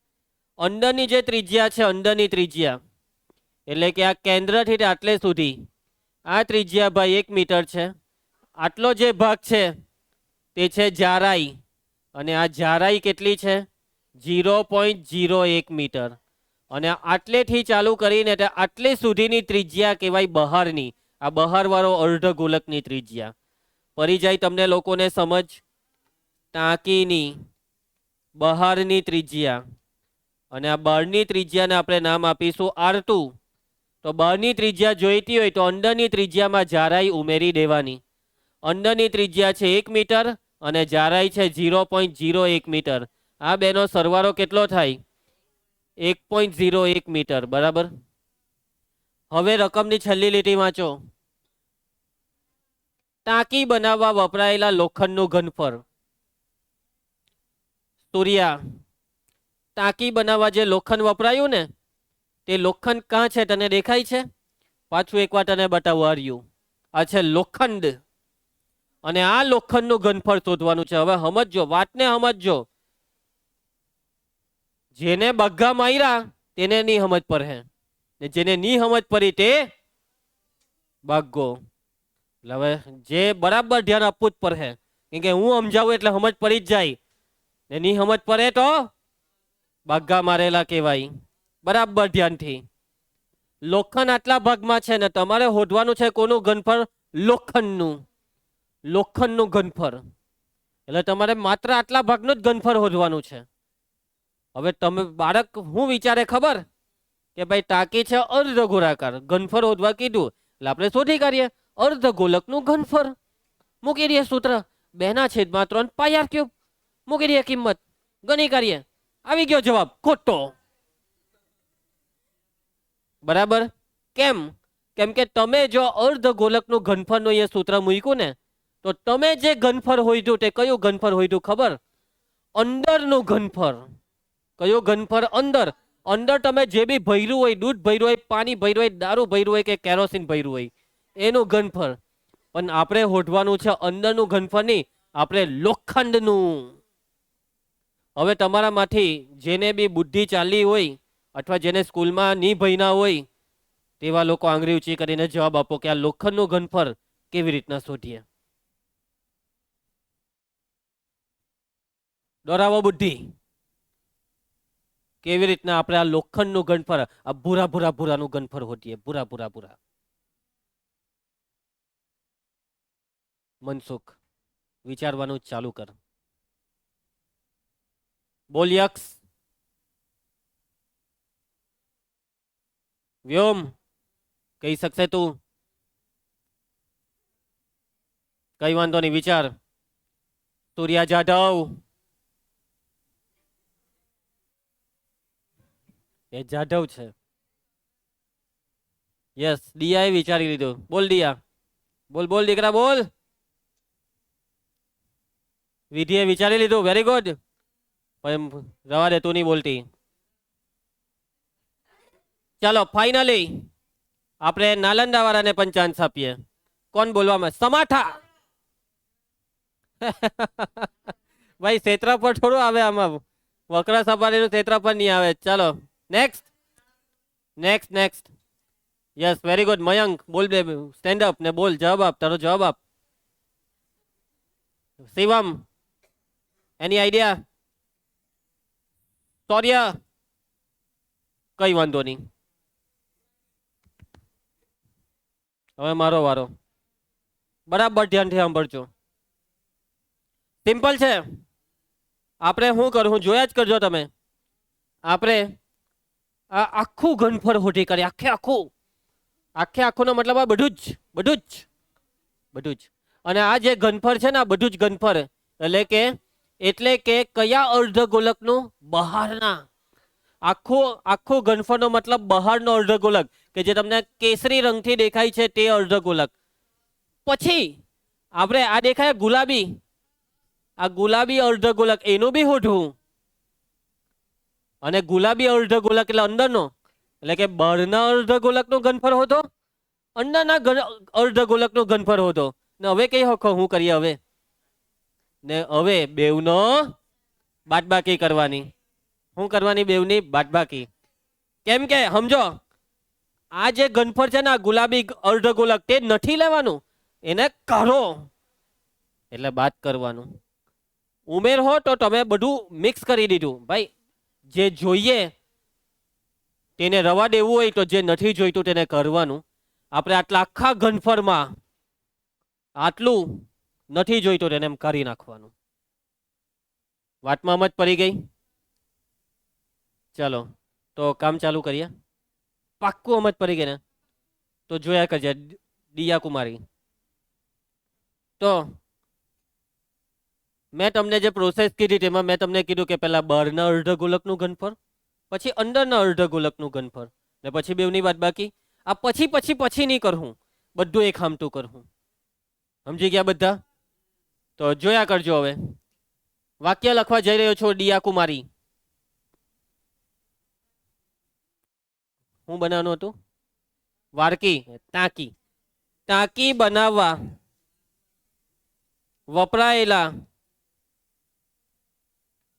અંદરની જે ત્રિજ્યા છે, અંદરની ત્રિજ્યા એટલે કે આ કેન્દ્રથી આટલે સુધી આ ત્રિજ્યા ભાઈ 1 મીટર છે. આટલો જે ભાગ છે તે છે જાડાઈ, અને આ જાડાઈ કેટલી છે? 0.01 મીટર. અને આટલેથી ચાલુ કરીને આટલે સુધીની ત્રિજ્યા કહેવાય બહારની. આ બહારવાળો અર્ધગોલકની ત્રિજ્યા. પડી જાય તમને લોકોને સમજ? ટાંકીની બહારની ત્રિજ્યા અને આ બહારની ત્રિજ્યાને આપણે નામ આપીશું R2. તો બહારની ત્રિજ્યા જોઈતી હોય તો અંદરની ત્રિજ્યામાં જાડાઈ ઉમેરી દેવાની. અંદરની ત્રિજ્યા છે 1 મીટર અને જાડાઈ છે 0.01 મીટર. આ બેનો સરવાળો કેટલો થાય? 1.01 મીટર. બરાબર. હવે રકમની છેલ્લી લીટી વાંચો. ટાંકી બનાવવા વપરાયેલા લોખંડનું ઘનફળ. સૂર્યા, ટાંકી બનાવવા જે લોખંડ વપરાયું ને તે લોખંડ કાં છે તને દેખાય છે? પાછું એકવાર તને બતાવું હાર્યું. આ છે લોખંડ અને આ લોખંડનું ઘનફળ શોધવાનું છે. હવે સમજજો, વાતને સમજજો. જેને બગ્ગા માર્યા તેને નહીં સમજ પડે, ને જેને નહીં સમજ પડી તે બાગો. હવે જે બરાબર ધ્યાન આપવું જ પડે, કેમ કે હું સમજાવું એટલે સમજ પડી જ જાય, ને નહીં સમજ પડે તો બાગા મારેલા કહેવાય. બરાબર ધ્યાનથી. લોખંડ આટલા ભાગમાં છે ને તમારે શોધવાનું છે કોનું ઘનફળ? લોખંડનું. લોખંડનું ઘનફળ એટલે તમારે માત્ર આટલા ભાગનું જ ઘનફળ શોધવાનું છે. હવે તમે બાળક શું વિચારે ખબર? કે ભાઈ ટાંકી છે અર્ધગોળાકાર, ઘનફળ શોધવા કીધું એટલે આપણે શોધી કાઢીએ અર્ધગોલકનું ઘનફળ. મૂકી દઈએ સૂત્ર 2/3 πr3. મૂકી દઈએ કિંમત, ગણી કાઢીએ, આવી ગયો જવાબ ખોટો. બરાબર. કેમ? કેમ કે તમે જો અર્ધગોલકનું ઘનફળનું અહીંયા સૂત્ર મૂક્યું ને તો તમે જે ઘનફળ હોઈધું તે કયું ઘનફળ હોઈધું ખબર? અંદરનું ઘનફળ. કયું ઘનફળ? અંદર. અંદર તમે જે બી ભર્યું હોય, દૂધ ભર્યું હોય, પાણી ભર્યું હોય, દારૂ ભર્યું હોય કે કેરોસીન ભર્યું હોય એનું ઘનફળ. પણ આપણે શોધવાનું છે અંદરનું ઘનફળ નહીં, આપણે લોખંડનું. હવે તમારામાંથી જેને બી બુદ્ધિ ચાલી હોય અથવા જેને સ્કૂલમાં નહીં ભણ્યા હોય તેવા લોકો આંગળી ઊંચી કરીને જવાબ આપો કે આ લોખંડનું ઘનફળ કેવી રીતના શોધીએ? દોરાવો બુદ્ધિ. કેવી રીતના આપણે આ લોખંડનું ઘનફળ, આ ભૂરાનું ઘનફળ શોધીએ? ભૂરા. મનસુખ વિચારવાનું ચાલુ કર. બોલ યક્ષ. વ્યોમ કહી શકશે તું? કઈ વાંધો નહીં, વિચાર. સૂર્યા જાધવ. એ જાધવ છે. યસ, દિયાએ વિચારી લીધું. બોલ દિયા, બોલ બોલ દીકરા બોલ. વિધિએ વિચારી લીધું, વેરી ગુડ. પણ રવા દે, તું નહીં બોલતી. ચાલો ફાઇનલી આપણે નાલંદા વાળાને પણ ચાન્સ આપીએ. કોણ બોલવામાં? સમાઠા. ભાઈ ક્ષેત્રફળ થોડું આવે આમાં, વક્ર સપાટીનું ક્ષેત્રફળ નહીં આવે. ચાલો next next next. Yes very good. Mayank બોલ, બે સ્ટેન્ડ અપ ને બોલ, જવાબ આપ, તારો જવાબ આપ. શિવમ એની આઈડિયા? સૌર્ય? કઈ વાંધો નહીં. હવે મારો વારો. બરાબર ધ્યાનથી સાંભળજો. સિમ્પલ છે. આપણે શું કરું, જોયા જ કરજો તમે. આપણે આ આખું ઘનફળ હોટી કરી, આખે આખું નો મતલબ આ બધું જ. અને આ જે ઘનફળ છે ને, આ બધું જ ઘનફળ એટલે કે કયા અર્ધગોલકનું? બહારના. આખું ઘનફળનો મતલબ બહારનો અર્ધગોલક, કે જે તમને કેસરી રંગથી દેખાય છે તે અર્ધગોલક. પછી આપણે આ દેખાય ગુલાબી, આ ગુલાબી અર્ધગોલક, એનું બી હોઠવું. અને ગુલાબી અર્ધગોલક એટલે અંદરનો, એટલે કે બહારના અર્ધગોલકનો ઘનફળ હોતો, અંદરના અર્ધગોલકનો ઘનફળ હોતો. ને હવે કઈ હકો હું કરીએ હવે? ને હવે બેવનો બાદબાકી કરવાની. શું કરવાની? બેવની બાદબાકી. કેમ કે સમજો, આ જે ઘનફળ છે ને, આ ગુલાબી અર્ધગોલક, તે નથી લેવાનું, એને કાઢો એટલે બાદ કરવાનું. ઉમેર હો તો તમે બધું મિક્સ કરી દીધું. ભાઈ જે જોઈએ તેને રવા દેવું હોય તો જે નથી જોઈતું તેને કરવાનું. આપણે આટલા આખા ઘનફળમાં આટલું નથી જોઈતું તેને એમ કરી નાખવાનું. વાતમાં જ પડી ગઈ. ચાલો તો કામ ચાલુ કરીએ. પાક્કું સમજ પડી ગઈ ને? તો જોયા કરજે દિયા કુમારી. તો મેં તમને જે પ્રોસેસ કીધી તેમાં મેં તમને કીધું કે પહેલા બહારના અર્ધગોલકનું ઘનફળ, પછી અંદરના અર્ધગોલકનું ઘનફળ, ને પછી બેવની બાદબાકી. આ પછી નહીં કરવું, બધું એક હામતું કરવું. સમજી ગયા બધા? તો જોયા કરજો. હવે વાક્ય લખવા જઈ રહ્યો છો દિયા કુમારી. શું બનાવવાનું હતું? વાડકી, ટાંકી બનાવવા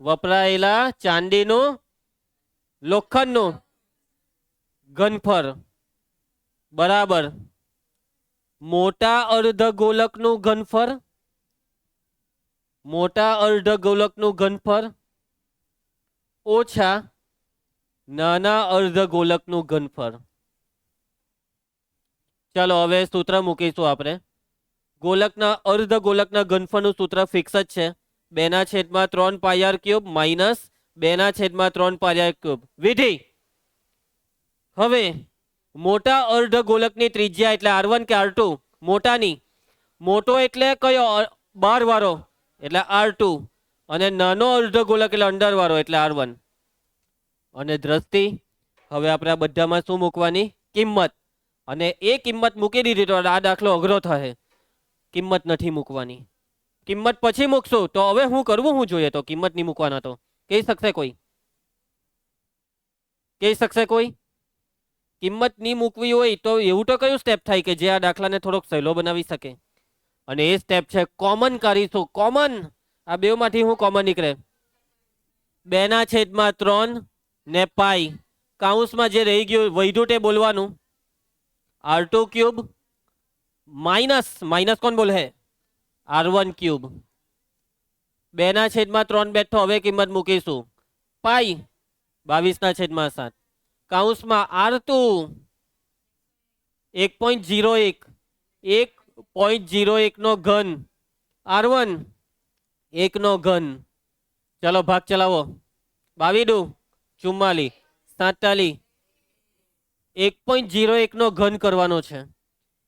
વપરાયેલા ચાંદીનું લોખંડનું ઘનફળ બરાબર મોટા અર્ધગોલકનું ઘનફળ ઓછા નાના અર્ધગોલકનું ઘનફળ. ચાલો હવે સૂત્ર મૂકીશું આપણે. અર્ધગોલકના ઘનફળનું સૂત્ર ફિક્સ જ છે, 2/3 પાયર ક્યુબ માઇનસ 2/3 પાયર ક્યુબ. વિધિ. હવે મોટા અર્ધગોલકની ત્રિજ્યા એટલે R1 કે R2? મોટાની. મોટો એટલે કયો? 12 વાળો એટલે R2, અને નાનો અર્ધગોલક એટલે અંડર વાળો એટલે R1. અને દ્રષ્ટિ, હવે આપણે આ બધામાં શું મૂકવાની? કિંમત. અને એ કિંમત મૂકી દીધી તો આ દાખલો અઘરો થશે. કિંમત નથી મૂકવાની. કિંમત પછી મૂકશું. તો હવે હું કરવું શું જોઈએ? તો કિંમત નહીં મૂકવાના. તો કહી શકશે કોઈ? કિંમત નહીં મૂકવી હોય તો એવું તો કયું સ્ટેપ થાય કે જે આ દાખલાને થોડોક સહેલો બનાવી શકે? અને એ સ્ટેપ છે કોમન કરીશું. કોમન, આ બેમાંથી હું કોમન નીકળે? 2/3 ને પાઈ, કાઉન્સમાં જે રહી ગયું વધ્યું તે બોલવાનું. R2 ક્યુબ માઇનસ કોણ બોલે? R1 cube. 2/3 બેઠો. હવે કિંમત મૂકીશું. પાઈ 22/7, કાઉન્સમાં R2 1.01 નો ઘન, R1 1 નો ઘન. ચલો ભાગ ચલાવો. 22 દુ 44, 47, 1.01 નો ઘન કરવાનો છે.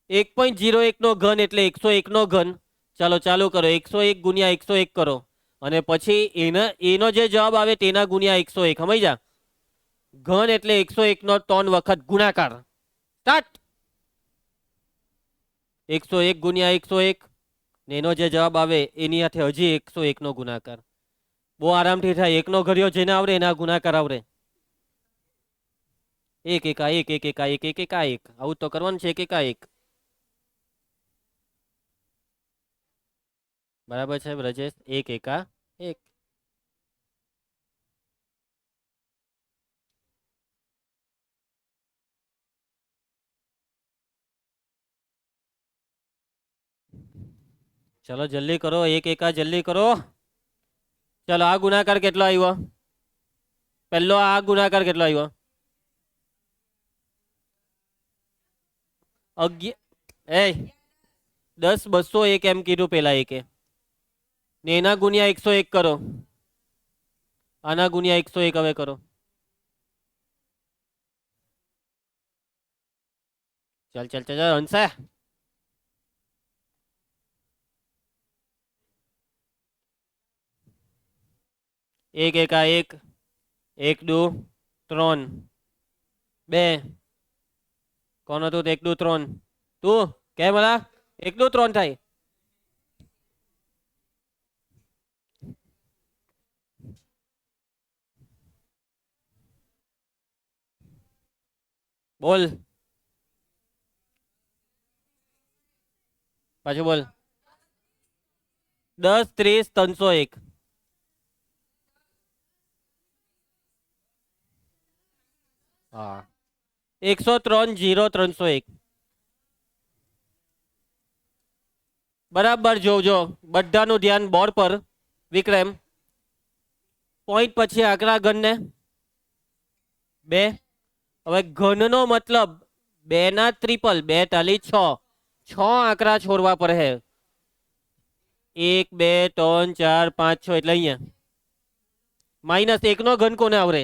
1.01 નો ઘન એટલે 101 નો ઘન. ચાલો ચાલુ કરો, 101 ગુણ્યા 101 કરો અને પછી એનો જે જવાબ આવે તેના ગુણ્યા 101. સમજ્યા? ઘન એટલે 101 નો 3 વખત ગુણાકાર. સ્ટાર્ટ. 101 ગુણ્યા 101 ને એનો જે જવાબ આવે એની સાથે હજી 101 નો ગુણાકાર. બહુ આરામથી થાય. એકનો ઘર્યો જેને આવડે એના ગુણાકાર આવડે. એક એકા એક, એક એકા એક, એક એકા એક. આવું તો કરવાનું છે. એક એકા એક. બરાબર છે બ્રજેશ? એક એકા એક. ચલો જલ્દી કરો, એક એકા જલ્દી કરો. ચલો આ ગુણાકાર કેટલો આવ્યો? પહેલો આ ગુણાકાર કેટલો આવ્યો? 10 201 એમ કીધું પેલા એકે. ને એના ગુણ્યા 101 કરો. આના ગુણ્યા 101 હવે કરો. ચાલ ચાલ ચાલ હંસા. એક એકા એક, એક દુ 3, 2. કોણ હતું? 1 2 3. તું કેમ ભલા? 1 2 3 થાય. બોલ પાછું બોલ. 10 30 301. હા, 103 0 301. બરાબર જોજો. બધાનું ધ્યાન બોર્ડ પર. વિક્રમ પોઈન્ટ પછી આંકડા ગણને 2. હવે ઘનનો મતલબ 2 ના ટ્રિપલ, 2 તાલી 6. 6 આંકડા છોડવા પર હે. 1 2 3 4 5 6 એટલે અહીંયા માઇનસ 1 નો ઘન કોને આવરે?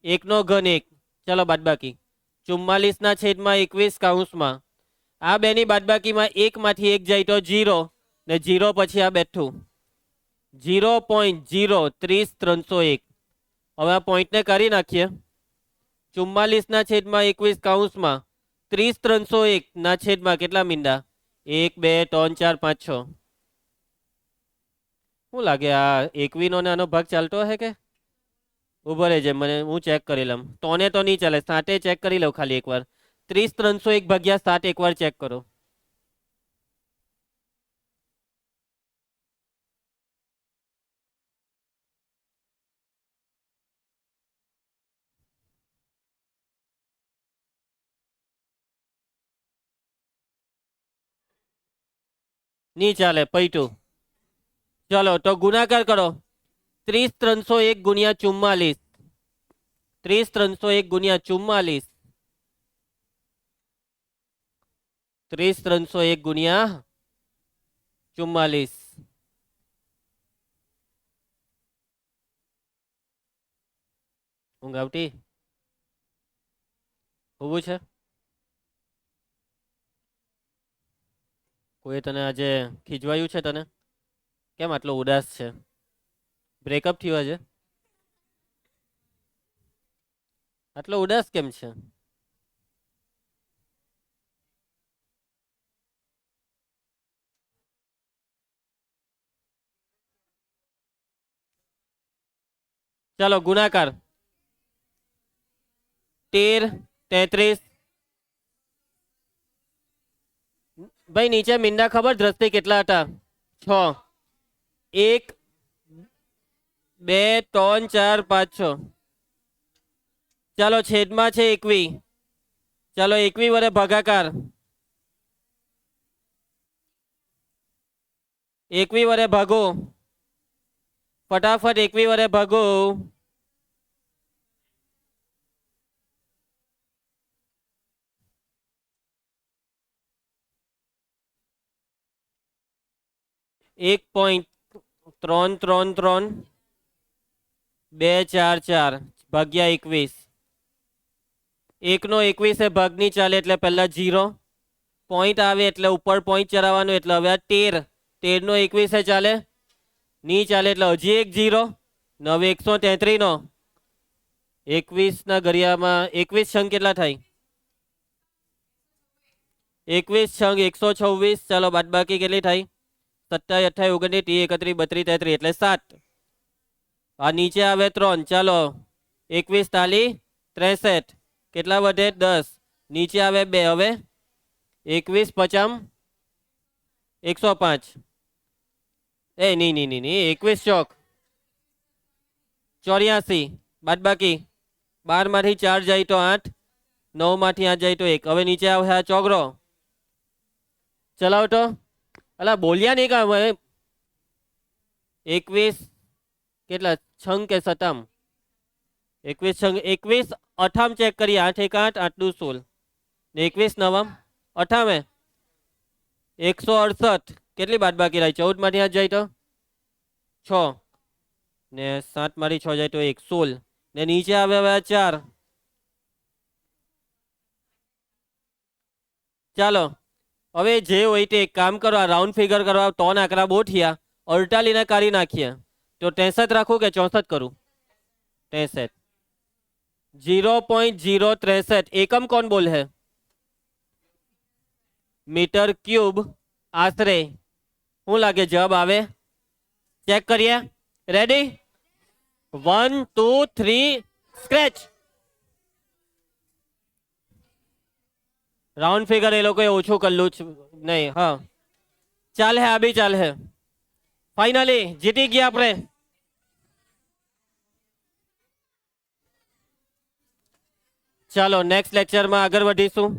1 નો ઘન 1. ચલો બાદબાકી 44 ના છેદમાં 21 કૌંસમાં. આ બેની બાદબાકીમાં 1 માંથી 1 જાય તો 0 ને 0 પછી આ બેઠું 0.030 301. હવે આ પોઈન્ટને કરી નાખીએ. 44 ના છેદમાં 21 કૌંસમાં 30 301 ના છેદમાં કેટલા મીંડા? 1 2 3 4 5 6. શું લાગે આ 21 નો આનો ભાગ ચાલતો હે કે? ઉભો રહેજે, મને હું ચેક કરી લઉં. તોને તો નહીં ચાલે, 7 ચેક કરી લઉં ખાલી એકવાર. 30 301 ભાગ્યા 7 એકવાર ચેક કરો. નહીં ચાલે, પૈટું. ચલો તો ગુણાકાર કરો. 30 301 ગુણ્યા 44. 30 301 ગુણ્યા 44. 30 301 ગુણ્યા 44. ઊંઘ આવતી? હોવું છે? કોઈ તને આજે ખીજવાયું છે તને? કેમ આટલો ઉદાસ છે? બ્રેકઅપ થયું આજે? આટલો ઉદાસ કેમ છે? ચાલો ગુણાકાર 13 33. ભાઈ નીચે મીંડા ખબર દ્રષ્ટિ કેટલા હતા? 6. 1 2 3 4 5 6. ચાલો છેદમાં છે 21. ચાલો 21 વડે ભાગાકાર. 21 વડે ભાગો. ફટાફટ 21 વડે ભાગો. 1.333. 2 4 4 ભાગ્યા 21. 1 નો 21 ભાગની ચાલે એટલે પહેલા 0 પોઈન્ટ આવે એટલે ઉપર પોઈન્ટ ચડાવવાનો એટલે હવે આ 13. 13 નો 21 ચાલે ની ચાલે એટલે હજી એક 0 ને હવે 133 નો 21 ના ઘડિયામાં 21 છંગ કેટલા થાય? 21 છંગ 126. ચાલો બાદબાકી કેટલી થાય? 27 28 29 30 31 32 33 એટલે 7. આ નીચે આવે 3. ચાલો 21 તાલી 63 કેટલા વધે? 10. નીચે આવે 2. હવે 21 50 105. નહીં 21 ચોક 84. બાદબાકી 12 માંથી 4 જાય તો 8, 9 માંથી 8 જાય તો 1. હવે નીચે આવે આ ચોગરો. ચલાવો તો અલા બોલ્યા નહીં કામ. 21 કેટલા છંગ કે સતમ? 21 છંગ 21 અઠામ ચેક કરીએ. 8 1 8 8 2 16 ને 21 નવમ અઠામે 168. કેટલી બાદબાકી રહી? 14 માંથી 8 જાય તો 6 ને 7 માંથી 6 જાય તો 1 16 ને નીચે આવે હવે 4. ચાલો હવે જે હોય તે એક કામ કરો. આ રાઉન્ડ ફિગર કરવા 3 આંકડા બહુ થયા. અડતાલીને કાઢી નાખીએ તો 63 રાખું કે 64 કરું? 63. 0.063 એકમ કોણ બોલ હે? મીટર ક્યુબ આશરે. શું લાગે જવાબ આવે? ચેક કરીએ. રેડી? 1 2 3 સ્ક્રેચ. રાઉન્ડ ફિગર એ લોકોએ ઓછું કરેલું નહીં. હા ચાલ હે, આ બી ચાલ હે. ફાઇનલી જીતી ગયા આપણે. ચાલો નેક્સ્ટ લેક્ચરમાં આગળ વધીશું.